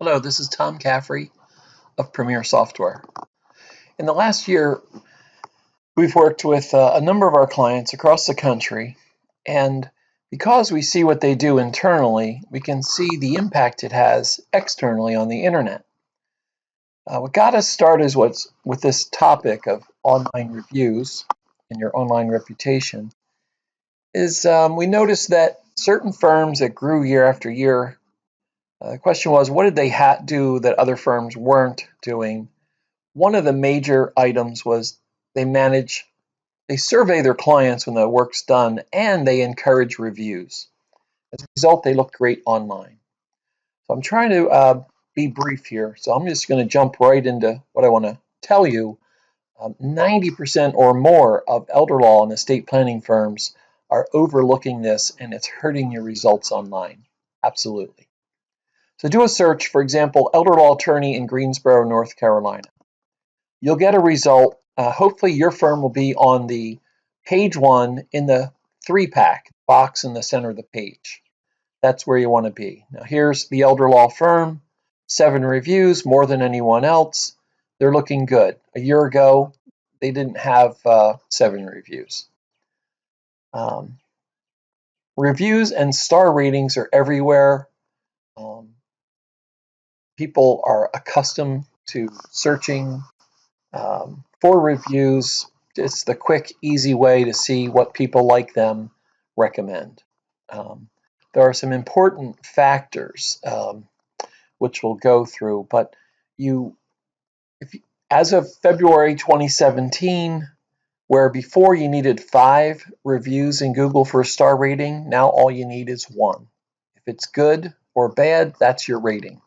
Hello, this is Tom Caffrey of Premier Software. In the last year, we've worked with a number of our clients across the country, and because we see what they do internally, we can see the impact it has externally on the internet. What got us started with this topic of online reviews and your online reputation is we noticed that certain firms that grew year after year, the question was, what did they do that other firms weren't doing? One of the major items was they survey their clients when the work's done, and they encourage reviews. As a result, they look great online. So I'm trying to be brief here, so I'm just going to jump right into what I want to tell you. 90% or more of elder law and estate planning firms are overlooking this, and it's hurting your results online. Absolutely. So do a search, for example, elder law attorney in Greensboro, North Carolina. You'll get a result. Hopefully your firm will be on the page one in the 3-pack box in the center of the page. That's where you want to be. Now here's the elder law firm, 7 reviews, more than anyone else. They're looking good. A year ago, they didn't have 7 reviews. Reviews and star ratings are everywhere. People are accustomed to searching for reviews. It's the quick, easy way to see what people like them recommend. There are some important factors which we'll go through, but as of February 2017, where before you needed 5 reviews in Google for a star rating, now all you need is 1. If it's good or bad, that's your rating.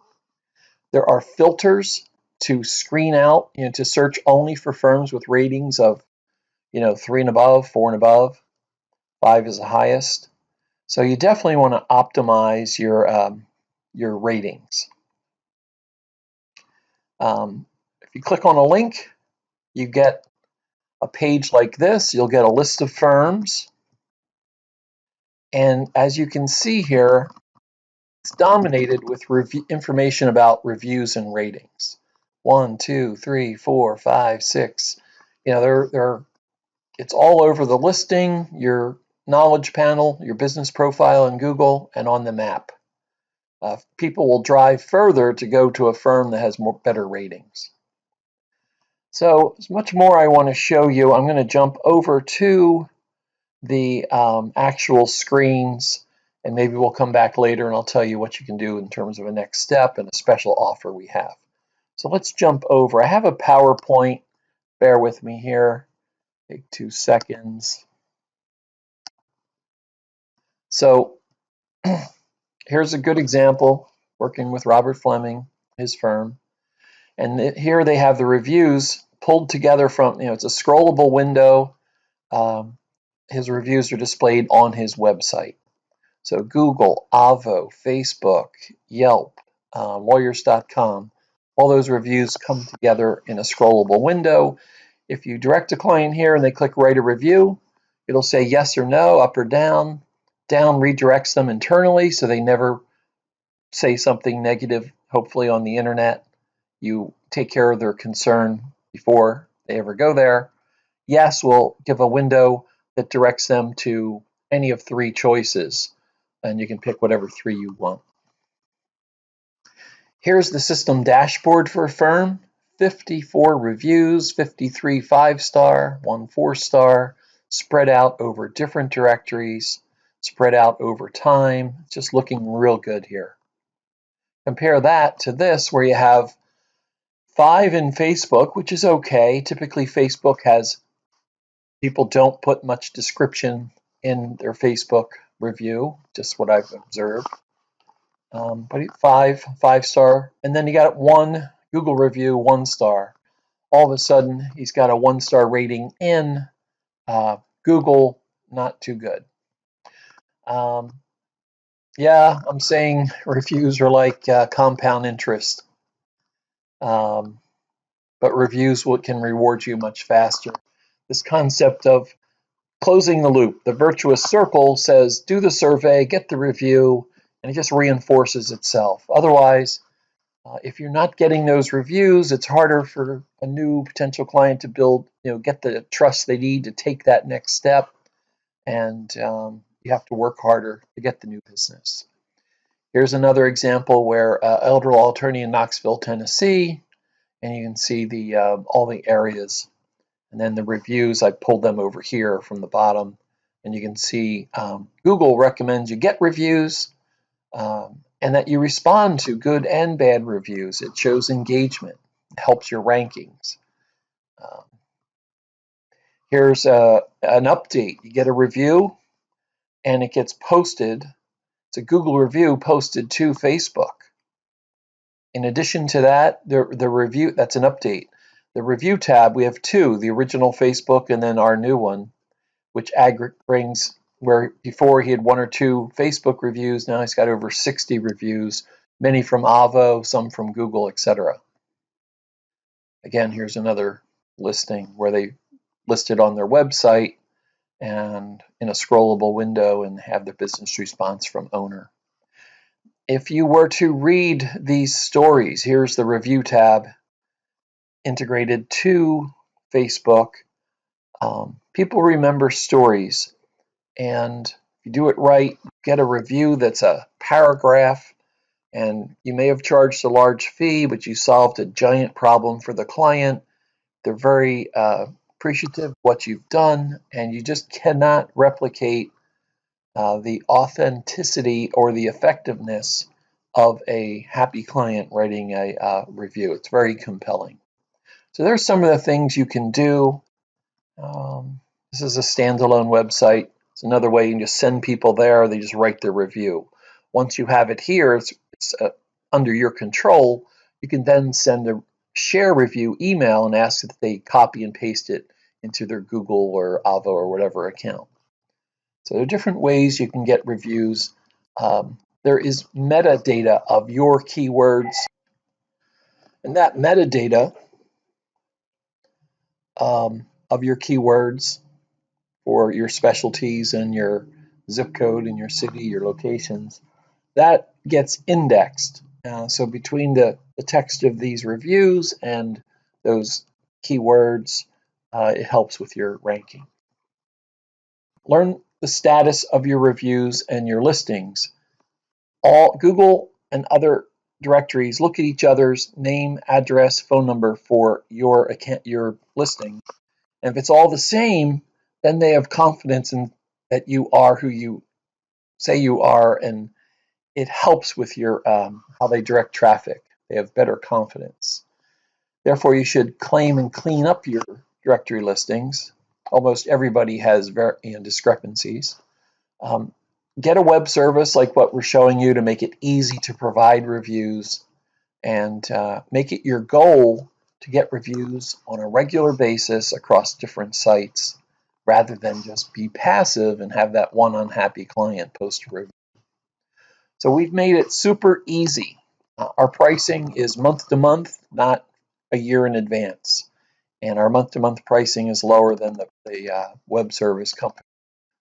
There are filters to screen out, to search only for firms with ratings of 3 and above, 4 and above, 5 is the highest. So you definitely want to optimize your ratings. If you click on a link, you get a page like this. You'll get a list of firms. And as you can see here, it's dominated with information about reviews and ratings. 1, 2, 3, 4, 5, 6. It's all over the listing, your knowledge panel, your business profile in Google, and on the map. People will drive further to go to a firm that has better ratings. So there's much more I want to show you. I'm going to jump over to the actual screens, and maybe we'll come back later and I'll tell you what you can do in terms of a next step and a special offer we have. So let's jump over. I have a PowerPoint. Bear with me here. Take 2 seconds. So here's a good example working with Robert Fleming, his firm. And here they have the reviews pulled together from, it's a scrollable window. His reviews are displayed on his website. So Google, Avvo, Facebook, Yelp, lawyers.com, all those reviews come together in a scrollable window. If you direct a client here and they click write a review, it'll say yes or no, up or down. Down redirects them internally so they never say something negative, hopefully on the internet. You take care of their concern before they ever go there. Yes will give a window that directs them to any of 3 choices, and you can pick whatever 3 you want. Here's the system dashboard for a firm. 54 reviews, 53 5-star, 1 4-star, spread out over different directories, spread out over time. It's just looking real good here. Compare that to this, where you have 5 in Facebook, which is okay. Typically, Facebook has people don't put much description in their Facebook review, just what I've observed. But 5-star, and then you got 1 Google review, 1 star. All of a sudden, he's got a 1-star rating in Google. Not too good. Yeah, I'm saying reviews are like compound interest. But reviews can reward you much faster. This concept of closing the loop, the virtuous circle, says do the survey, get the review, and it just reinforces itself. Otherwise, If you're not getting those reviews, it's harder for a new potential client to build, get the trust they need to take that next step, and you have to work harder to get the new business. Here's another example where elder law attorney in Knoxville, Tennessee, and you can see the all the areas, and then the reviews. I pulled them over here from the bottom, and you can see Google recommends you get reviews. And that you respond to good and bad reviews. It shows engagement, it helps your rankings. Here's an update. You get a review and it gets posted. It's a Google review posted to Facebook. In addition to that, the review, that's an update. The review tab, we have two, the original Facebook and then our new one, which brings where before he had 1 or 2 Facebook reviews, now he's got over 60 reviews, many from Avvo, some from Google, etc. Again, here's another listing where they listed on their website and in a scrollable window and have the business response from owner. If you were to read these stories, here's the review tab integrated to Facebook. People remember stories, and if you do it right, get a review that's a paragraph, and you may have charged a large fee, but you solved a giant problem for the client. They're very appreciative of what you've done, and you just cannot replicate the authenticity or the effectiveness of a happy client writing a review. It's very compelling. So there's some of the things you can do. This is a standalone website. It's another way you can just send people there. They just write their review. Once you have it here, it's under your control. You can then send a share review email and ask that they copy and paste it into their Google or Avvo or whatever account. So there are different ways you can get reviews. There is metadata of your keywords, and that metadata of your keywords for your specialties and your zip code and your city, your locations, that gets indexed. So between the text of these reviews and those keywords, it helps with your ranking. Learn the status of your reviews and your listings. All Google and other directories look at each other's name, address, phone number for your account, your listing. And if it's all the same, then they have confidence in that you are who you say you are, and it helps with your how they direct traffic. They have better confidence. Therefore, you should claim and clean up your directory listings. Almost everybody has discrepancies. Get a web service like what we're showing you to make it easy to provide reviews, and make it your goal to get reviews on a regular basis across different sites, rather than just be passive and have that one unhappy client post a review. So we've made it super easy. Our pricing is month to month, not a year in advance. And our month to month pricing is lower than the web service company.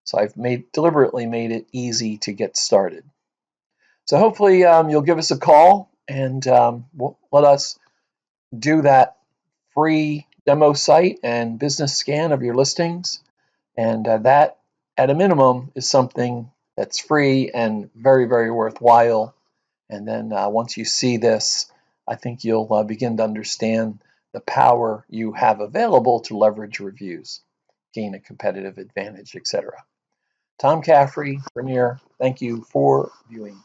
So I've deliberately made it easy to get started. So hopefully you'll give us a call and let us do that free demo site and business scan of your listings. And that, at a minimum, is something that's free and very, very worthwhile. And then once you see this, I think you'll begin to understand the power you have available to leverage reviews, gain a competitive advantage, etc. Tom Caffrey, Premier, thank you for viewing.